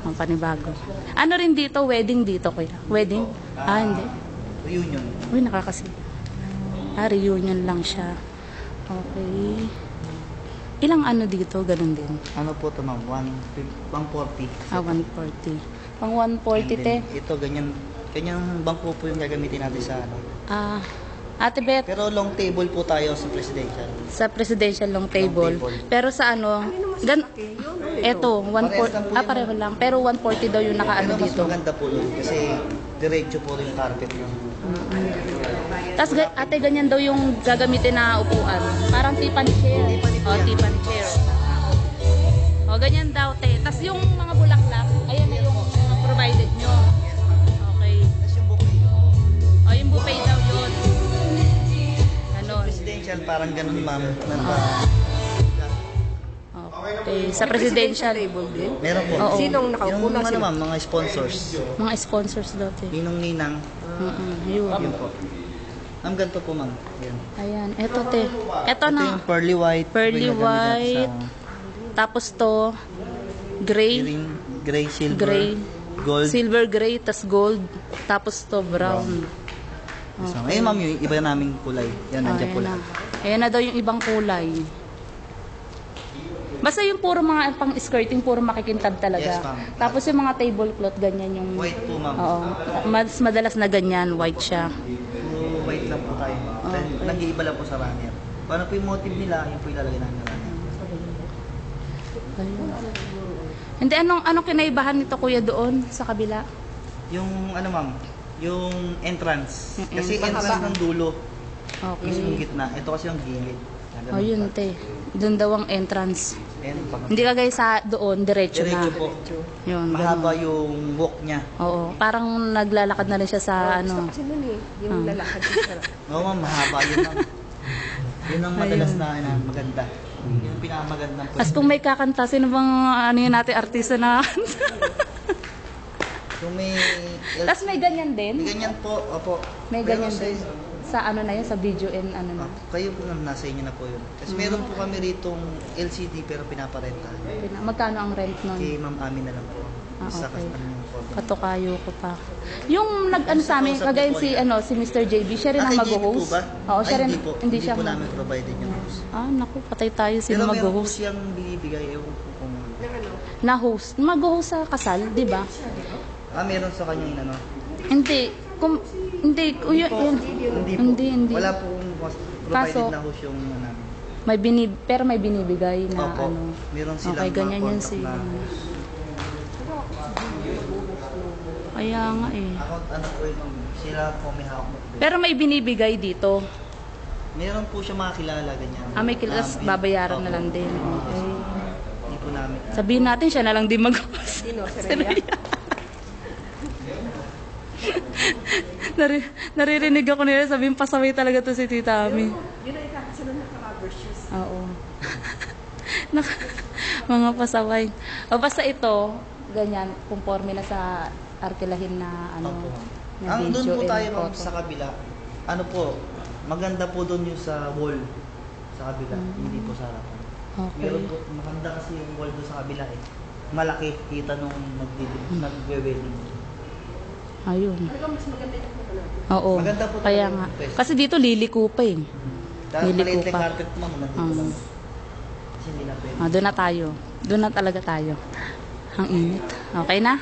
Ang panibago. Ano rin dito? Wedding dito, kuya? Wedding? Hindi. Reunion. Uy, nakakasi. Reunion lang siya. Okay. Ilang ano dito? Ganun din. Ano po ito ma'am? 140. 140. Pang 140, te. Ito, ganyang bangko po yung gagamitin natin sa ano. Ate Beth, Pero long table po tayo sa presidential. sa presidential long table. Pero sa ano, eto, 140, pareho lang. Pero 140 daw yung nakaano Pero mas dito. maganda po yun kasi diretso po yung carpet yun. Tapos ate, ganyan daw yung gagamitin na upuan. Parang tipan chair. Tipan chair. Ganyan daw, te. Tapos yung mga bulaklak, ayan na yung provided nyo. Okay. Tapos yung bouquet. Yung buffet daw yun. Ganon. Presidential parang ganun ma'am. Okay. Sa presidential. Meron po. Oo. Sinong nakaupo na Yung ano sila? ma'am, mga sponsors. Mga sponsors daw, te. Ninong-ninang. Yun. Yun po. Ma'am, ganito po ma'am. Yan. Ayan. Eto, te. Eto Ito na. yung pearly white. Pearly Ito yung gagamitin white. Tapos to, gray. Gray, silver, Gray. gold. Silver gray, tas gold. Tapos to brown. So, ayun ma'am, yung iba naming kulay. Yan, nandiyan po Ayan lahat. na. Ayan na daw yung ibang kulay. Basta yung puro mga pang skirting, puro makikintab talaga. Yes, ma'am. Tapos yung mga tablecloth, ganyan yung... White po ma'am. Oo. Mas madalas na ganyan, white siya. Puro white lang po tayo. Then, nag-iiba lang po sa runner. Paano po yung motive nila, yun po ilalagay namin na runner. Ayun. Hindi, anong kinaibahan nito, kuya, doon sa kabila? Yung ano ma'am, yung entrance. Yung Kasi entrance. entrance ng dulo. Okay. Yung gitna. Ito kasi yung gilid. Oh, yun, te. Doon daw ang entrance. And Hindi kagaya sa doon, diretso na. diretso po. Yun, Mahaba ganun. yung walk niya. Oo, parang naglalakad na rin siya sa ano. Kasi nun yung lalakad siya. Oo ma'am, mahaba yun ma'am. Yun ang madalas na maganda. Yung pinakamagandang As kung may kakanta, sino bang ano yun natin, artista na? Kung may... Tapos may ganyan din? May ganyan po, opo. May Pero ganyan din. Sa ano na yun, sa video and ano na. Kayo po naman, nasa inyo na po yun. Kasi meron po kami ritong LCD pero pinaparenta. Magkano ang rent nun? Kay ma'am amin na lang po. Isa Okay. kasi yung photo. Katukayo ko pa. Yung nag-ano sa amin, kagaya si Mr. JB, siya rin ang kay JB po mag-host. ba? Oo, siya Ay, rin. hindi po. Hindi siya po namin provided yung host. Naku, patay tayo. Sino Pero meron po mag-host? siyang binibigay. Ewan po kung... Na-host. Mag-host sa kasal, di ba? Meron sa kanya yung ano. Hindi. Hindi. Yun. Hindi. Wala po provided Kaso, na host yung ano. pero may binibigay na Opo. ano. Meron silang Okay, ganyan mga yun contact si... na host. Kaya nga eh. Ako, ano po yun, sila po may hawak mo. Pero may binibigay dito. Meron po siya makakilala, ganyan. May kilas, babayaran na lang din. Okay. Hindi po namin. Sabihin natin siya na lang din mag-host. Sino? Serena? Naririnig ako nila, sabihin pasaway talaga to si Tita Ami. Yun ay kakasunod na ka-rubber shoes. Oo. Mga pasaway. O basta ito, ganyan, conforme na sa arkilahin na ano. Opo. Na Ang doon video po and tayo ma'am, photo. sa kabila, ano po, maganda po doon yung sa wall. Sa kabila, hindi po sa harapan. Okay. Meron po, maganda kasi yung wall doon sa kabila eh. Malaki, kita nung nagwe-wedding. Ayun. Talagang mas maganda yung photo natin. Oo. Maganda po Kaya talaga nga. yung place. Kasi dito liliko pa eh. Dahil Liliko maliit na pa. carpet po ma'am, nandito lang. Kasi hindi na pwede. Doon na tayo. Doon na talaga tayo. Ang init. Okay na?